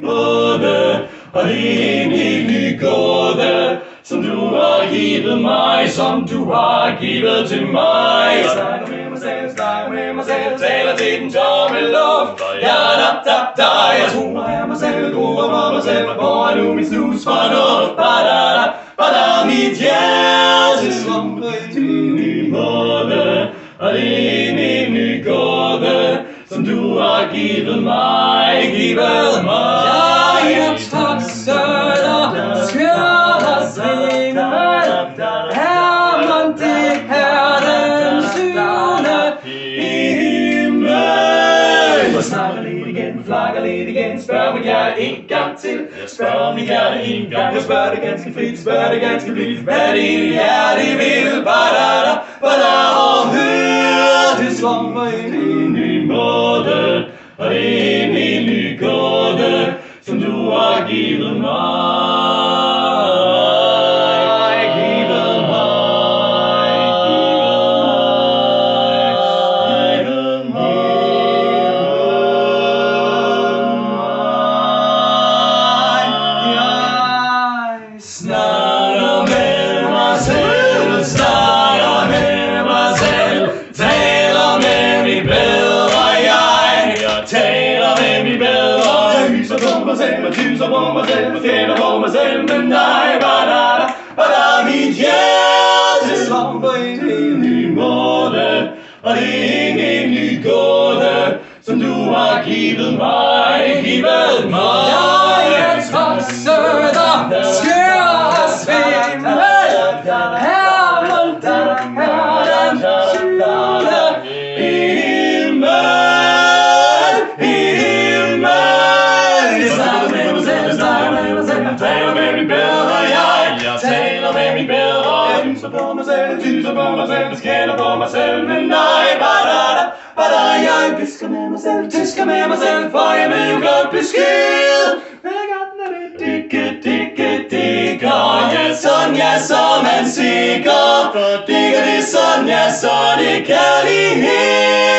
Både, og det er en evig gåde, som du har givet mig, som du har givet til mig. Jeg snakker med mig selv, taler til den tomme luft. Ja-da-da-da, jeg tror mig selv, gruer for mig selv. Hvor er nu mit snus fornuft? Ba-da-da, ba-da, mit hjerte slumper i din nye måde. Og det er en evig gåde, som du har givet mig, givet mig. Jeg tokser og skører svinger. Herman, det er den syvende i himlen. Og snakker lidt igen, flakker lidt igen. Spørg mig gerne en gang til. Spørg mig gerne en gang. Jeg spørger det ganske frit, spørger det ganske blidt. Hvad din hjerte vil, ba-da-da, ba-da. Og hør det slumper i din nye måde. Og det er en helt ny gåde, som du har givet mig. Snakker med mig selv, snakker med mig selv, taler med mit bedre jeg. Jeg taler med mit bedre. Jeg hyser på mig selv, jeg tyser på mig selv, jeg stjæler på mig selv, men dig, ba-da-da, ba-da, mit hjerte slumper i en helt ny måde. Og det er en helt ny gåde, som du har givet mig, givet mig. Jeg tokser og skører svinger. Herman, det er den syvende i himlen. Jeg snakker med mig selv, snakker med mig selv, taler med mit bedre jeg. Jeg taler med mit bedre. Jeg tyser på mig selv, jeg tyser på mig selv, jeg skælder på mig selv, men nej, ba-da-da, ba-da. Jeg visker med mig selv, tisker med mig selv, for jeg vil godt besked. Ja, sådan, ja, så man sikker. Digger det sådan, ja, så det kærlighed.